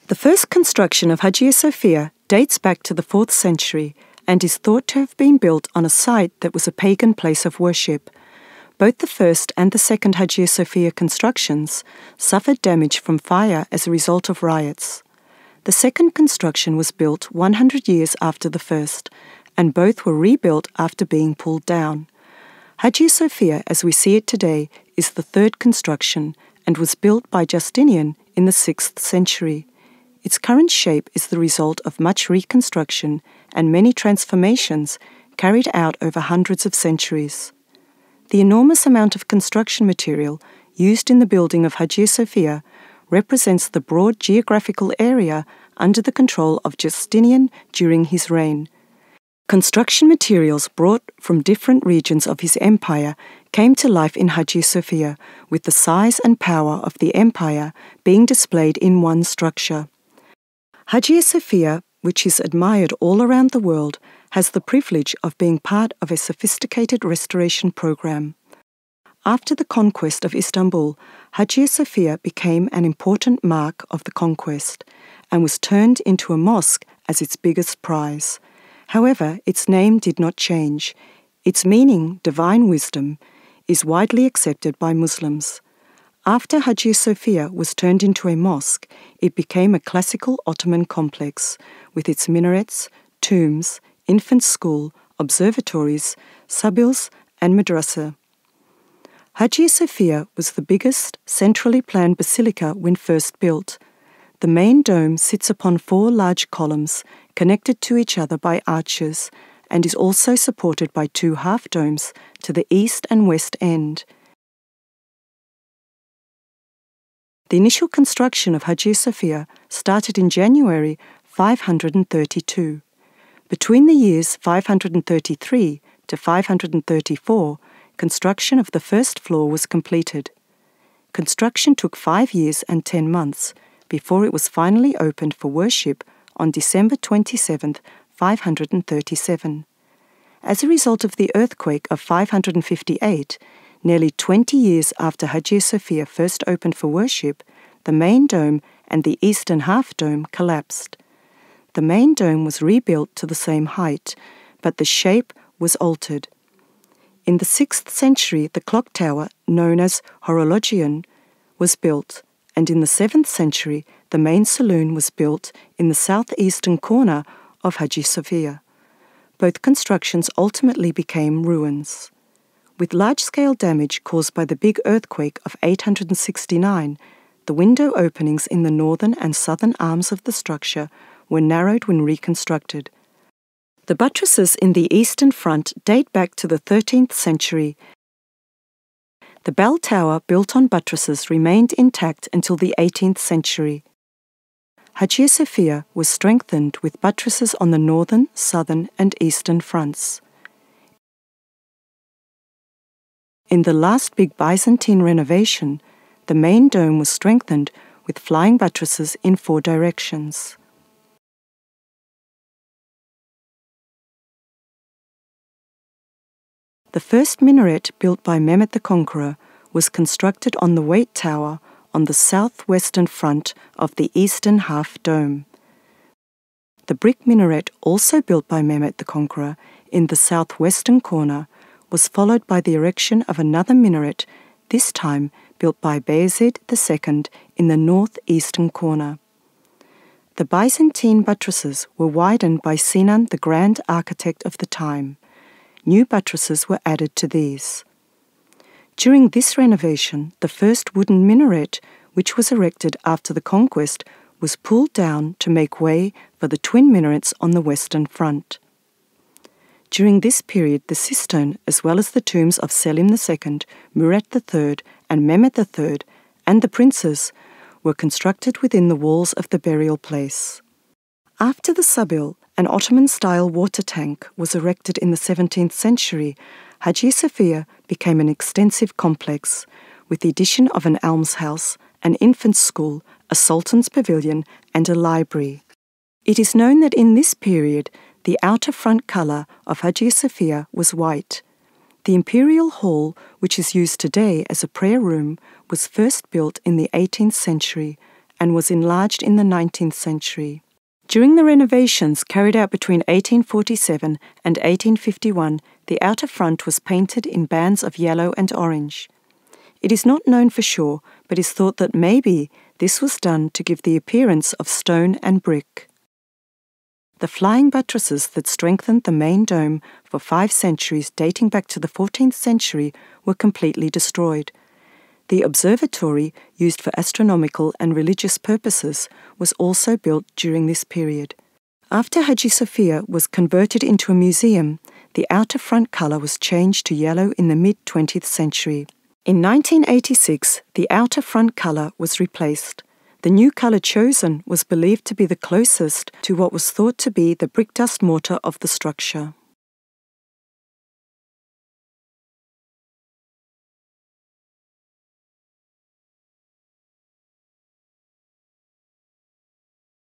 The first construction of Hagia Sophia dates back to the 4th century and is thought to have been built on a site that was a pagan place of worship. Both the first and the second Hagia Sophia constructions suffered damage from fire as a result of riots. The second construction was built 100 years after the first, and both were rebuilt after being pulled down. Hagia Sophia, as we see it today, is the third construction and was built by Justinian in the 6th century. Its current shape is the result of much reconstruction and many transformations carried out over hundreds of centuries. The enormous amount of construction material used in the building of Hagia Sophia represents the broad geographical area under the control of Justinian during his reign. Construction materials brought from different regions of his empire came to life in Hagia Sophia, with the size and power of the empire being displayed in one structure. Hagia Sophia, which is admired all around the world, has the privilege of being part of a sophisticated restoration program. After the conquest of Istanbul, Hagia Sophia became an important mark of the conquest and was turned into a mosque as its biggest prize. However, its name did not change. Its meaning, divine wisdom, is widely accepted by Muslims. After Hagia Sophia was turned into a mosque, it became a classical Ottoman complex with its minarets, tombs, infant school, observatories, sabils, and madrasa. Hagia Sophia was the biggest centrally planned basilica when first built. The main dome sits upon 4 large columns connected to each other by arches and is also supported by 2 half-domes to the east and west end. The initial construction of Hagia Sophia started in January 532. Between the years 533 to 534, construction of the first floor was completed. Construction took 5 years and 10 months before it was finally opened for worship on December 27, 537. As a result of the earthquake of 558, nearly 20 years after Hagia Sophia first opened for worship, the main dome and the eastern half-dome collapsed. The main dome was rebuilt to the same height, but the shape was altered. In the 6th century, the clock tower, known as Horologion, was built, and in the 7th century, the main saloon was built in the southeastern corner of Hagia Sophia. Both constructions ultimately became ruins. With large-scale damage caused by the big earthquake of 869, the window openings in the northern and southern arms of the structure were narrowed when reconstructed. The buttresses in the eastern front date back to the 13th century. The bell tower built on buttresses remained intact until the 18th century. Hagia Sophia was strengthened with buttresses on the northern, southern, and eastern fronts. In the last big Byzantine renovation, the main dome was strengthened with flying buttresses in 4 directions. The first minaret built by Mehmet the Conqueror was constructed on the Weight Tower on the southwestern front of the eastern half-dome. The brick minaret, also built by Mehmet the Conqueror in the southwestern corner, was followed by the erection of another minaret, this time built by Bayezid II in the northeastern corner. The Byzantine buttresses were widened by Sinan, the grand architect of the time. New buttresses were added to these. During this renovation, the first wooden minaret, which was erected after the conquest, was pulled down to make way for the twin minarets on the western front. During this period, the cistern, as well as the tombs of Selim II, Murat III, and Mehmet III, and the princes, were constructed within the walls of the burial place. After the sabil, an Ottoman-style water tank was erected in the 17th century. Hagia Sophia became an extensive complex, with the addition of an almshouse, an infant school, a sultan's pavilion, and a library. It is known that in this period, the outer front colour of Hagia Sophia was white. The imperial hall, which is used today as a prayer room, was first built in the 18th century and was enlarged in the 19th century. During the renovations carried out between 1847 and 1851, the outer front was painted in bands of yellow and orange. It is not known for sure, but is thought that maybe this was done to give the appearance of stone and brick. The flying buttresses that strengthened the main dome for 5 centuries dating back to the 14th century were completely destroyed. The observatory, used for astronomical and religious purposes, was also built during this period. After Hagia Sophia was converted into a museum, the outer front colour was changed to yellow in the mid-20th century. In 1986, the outer front colour was replaced. The new colour chosen was believed to be the closest to what was thought to be the brick dust mortar of the structure.